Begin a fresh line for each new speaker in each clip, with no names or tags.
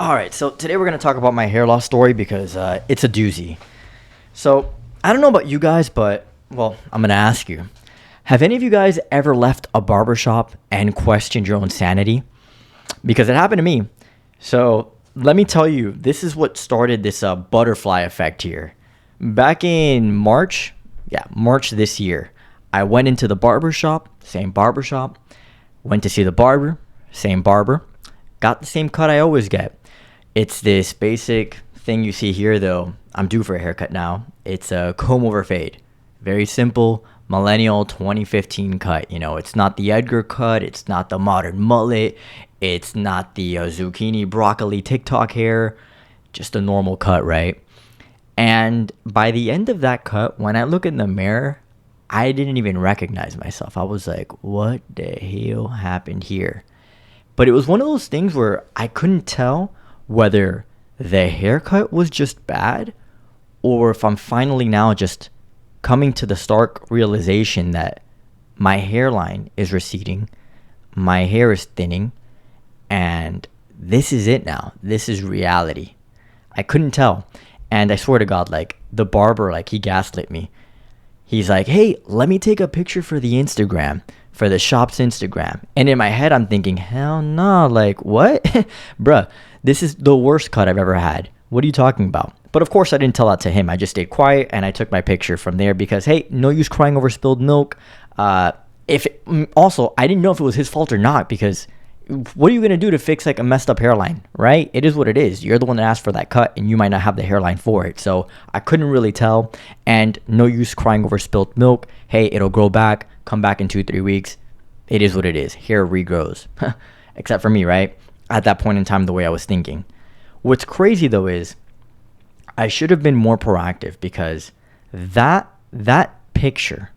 All right, so today we're going to talk about my hair loss story because it's a doozy. So, I don't know about you guys, but, well, I'm going to ask you. Have any of you guys ever left a barbershop and questioned your own sanity? Because it happened to me. So, let me tell you, this is what started this butterfly effect here. Back in March this year, I went into the barbershop, same barbershop, went to see the barber, same barber, got the same cut I always get. It's this basic thing you see here, though. I'm due for a haircut now. It's a comb over fade. Very simple, millennial 2015 cut. You know, it's not the Edgar cut. It's not the modern mullet. It's not the zucchini broccoli TikTok hair. Just a normal cut, right? And by the end of that cut, when I look in the mirror, I didn't even recognize myself. I was like, what the hell happened here? But it was one of those things where I couldn't tell whether the haircut was just bad or if I'm finally now just coming to the stark realization that my hairline is receding, my hair is thinning, and this is it now. This is reality. I couldn't tell. And I swear to God, like, the barber, like, he gaslit me. He's like, hey, let me take a picture for the Instagram, for the shop's Instagram. And in my head, I'm thinking, hell no, like, what? Bruh, this is the worst cut I've ever had. What are you talking about? But of course, I didn't tell that to him. I just stayed quiet and I took my picture from there because, hey, no use crying over spilled milk. Also, I didn't know if it was his fault or not because what are you going to do to fix like a messed up hairline, right? It is what it is. You're the one that asked for that cut and you might not have the hairline for it. So I couldn't really tell, and no use crying over spilled milk. Hey, it'll grow back, come back in 2-3 weeks. It is what it is. Hair regrows. Except for me, right? At that point in time, the way I was thinking. What's crazy though is I should have been more proactive because that picture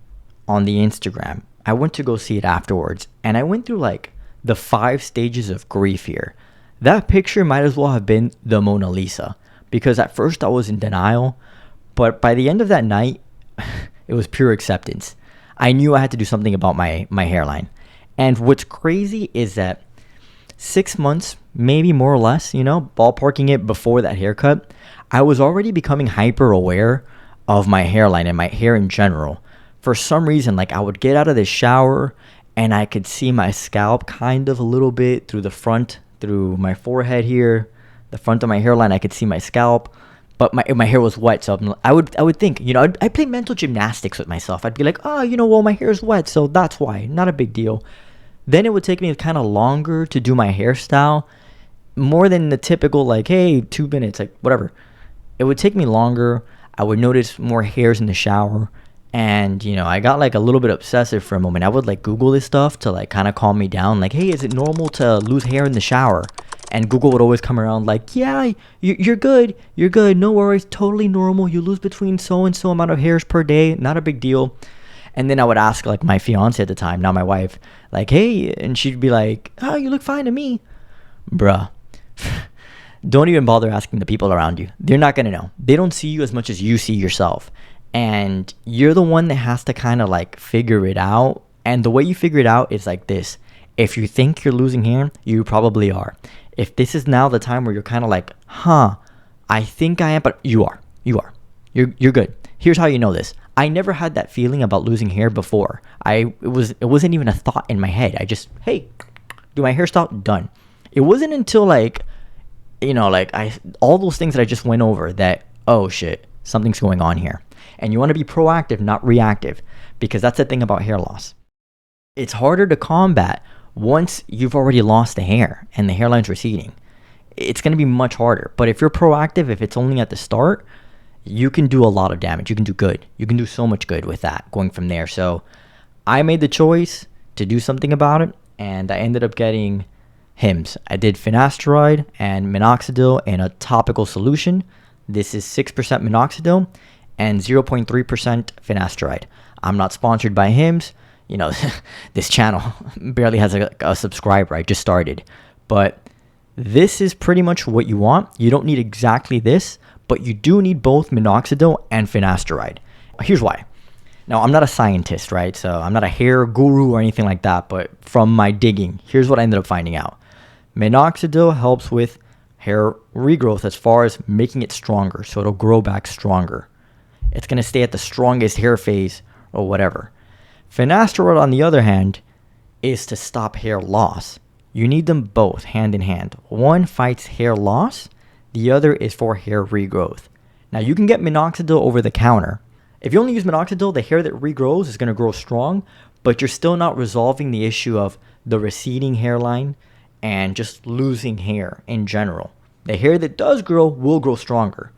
on the Instagram, I went to go see it afterwards and I went through like the 5 stages of grief here. That picture might as well have been the Mona Lisa because at first I was in denial, but by the end of that night, it was pure acceptance. I knew I had to do something about my hairline. And what's crazy is that 6 months, maybe more or less, you know, ballparking it before that haircut, I was already becoming hyper aware of my hairline and my hair in general. For some reason, like I would get out of the shower and I could see my scalp kind of a little bit through the front, through my forehead here, the front of my hairline. I could see my scalp, but my hair was wet. So I would think, you know, I'd play mental gymnastics with myself. I'd be like, oh, you know, well, my hair is wet, so that's why. Not a big deal. Then it would take me kind of longer to do my hairstyle, more than the typical like, hey, 2 minutes, like whatever. It would take me longer. I would notice more hairs in the shower. And, you know, I got like a little bit obsessive for a moment. I would like Google this stuff to like kind of calm me down. Like, hey, is it normal to lose hair in the shower? And Google would always come around like, yeah, you're good. You're good. No worries. Totally normal. You lose between so and so amount of hairs per day. Not a big deal. And then I would ask like my fiance at the time, now my wife, like, hey, and she'd be like, oh, you look fine to me. Bruh. Don't even bother asking the people around you. They're not going to know. They don't see you as much as you see yourself. And you're the one that has to kind of like figure it out. And the way you figure it out is like this. If you think you're losing hair, you probably are. If this is now the time where you're kind of like, I think I am, but you are. You're good. Here's how you know this. I never had that feeling about losing hair before. It wasn't even a thought in my head. I just, hey, do my hairstyle, done. It wasn't until like, you know, like all those things that I just went over that, oh shit, something's going on here. And you want to be proactive, not reactive, because that's the thing about hair loss. It's harder to combat once you've already lost the hair and the hairline's receding. It's going to be much harder. But if you're proactive, if it's only at the start, you can do a lot of damage. You can do good. You can do so much good with that going from there. So I made the choice to do something about it, and I ended up getting Hims. I did Finasteride and Minoxidil in a topical solution. This is 6% Minoxidil and 0.3% Finasteride. I'm not sponsored by Hims. You know, this channel barely has a subscriber. I just started. But this is pretty much what you want. You don't need exactly this, but you do need both Minoxidil and Finasteride. Here's why. Now, I'm not a scientist, right? So I'm not a hair guru or anything like that. But from my digging, here's what I ended up finding out. Minoxidil helps with hair regrowth as far as making it stronger, so it'll grow back stronger. It's going to stay at the strongest hair phase or whatever. Finasteride, on the other hand, is to stop hair loss. You need them both hand in hand. One fights hair loss, the other is for hair regrowth. Now, you can get minoxidil over the counter. If you only use minoxidil, the hair that regrows is going to grow strong, but you're still not resolving the issue of the receding hairline and just losing hair in general. The hair that does grow will grow stronger,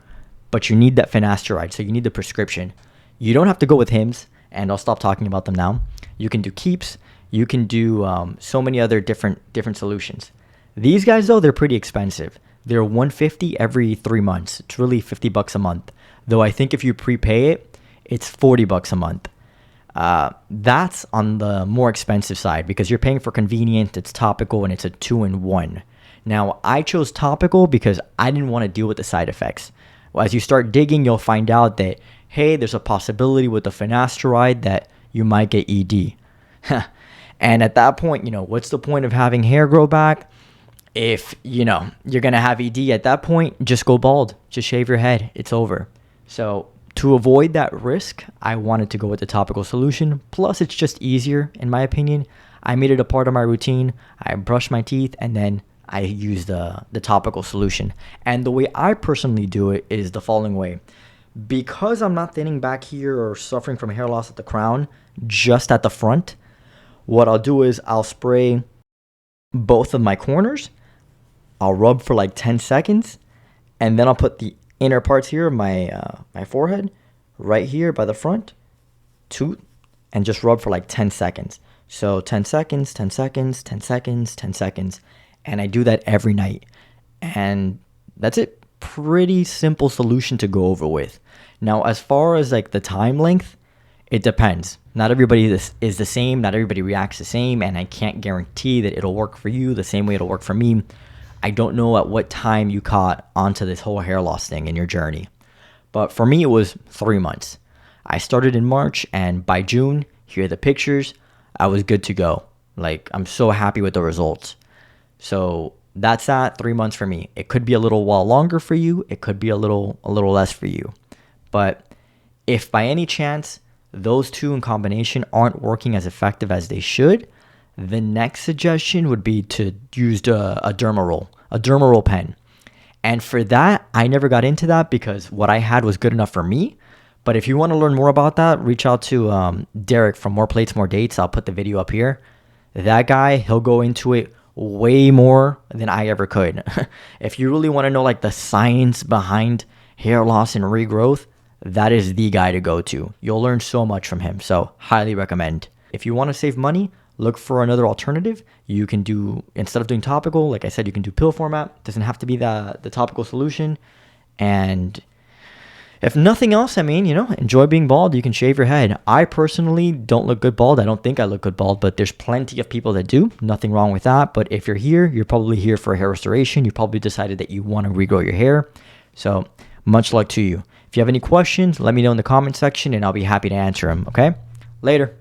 but you need that finasteride, so you need the prescription. You don't have to go with Hims, and I'll stop talking about them now. You can do Keeps. You can do so many other different solutions. These guys, though, they're pretty expensive. They're $150 every 3 months. It's really $50 a month. Though I think if you prepay it, it's $40 a month. That's on the more expensive side because you're paying for convenience. It's topical and it's a 2-in-1. Now, I chose topical because I didn't want to deal with the side effects. Well, as you start digging, you'll find out that, hey, there's a possibility with the finasteride that you might get ED. And at that point, what's the point of having hair grow back? If, you're going to have ED at that point, just go bald. Just shave your head. It's over. So to avoid that risk, I wanted to go with the topical solution. Plus, it's just easier, in my opinion. I made it a part of my routine. I brush my teeth, and then I use the topical solution. And the way I personally do it is the following way. Because I'm not thinning back here or suffering from hair loss at the crown, just at the front, what I'll do is I'll spray both of my corners. I'll rub for like 10 seconds, and then I'll put the inner parts here, my forehead, right here by the front, and just rub for like 10 seconds. So 10 seconds, 10 seconds, 10 seconds, 10 seconds, and I do that every night. And that's it. Pretty simple solution to go over with. Now, as far as like the time length, it depends. Not everybody is the same. Not everybody reacts the same, and I can't guarantee that it'll work for you the same way it'll work for me. I don't know at what time you caught onto this whole hair loss thing in your journey. But for me, it was 3 months. I started in March, and by June, here are the pictures, I was good to go. Like, I'm so happy with the results. So that's that, 3 months for me. It could be a little while longer for you. It could be a little less for you. But if by any chance those two in combination aren't working as effective as they should, the next suggestion would be to use a Derma roll pen. And for that, I never got into that because what I had was good enough for me. But if you want to learn more about that, reach out to Derek from More Plates, More Dates. I'll put the video up here. That guy, he'll go into it way more than I ever could. If you really want to know like the science behind hair loss and regrowth, that is the guy to go to. You'll learn so much from him. So highly recommend. If you want to save money, look for another alternative. You can do, instead of doing topical, like I said, you can do pill format. It doesn't have to be the topical solution. And if nothing else, enjoy being bald. You can shave your head. I personally don't look good bald. I don't think I look good bald, but there's plenty of people that do. Nothing wrong with that. But if you're here, you're probably here for hair restoration. You probably decided that you want to regrow your hair. So much luck to you. If you have any questions, let me know in the comment section and I'll be happy to answer them. Okay? Later.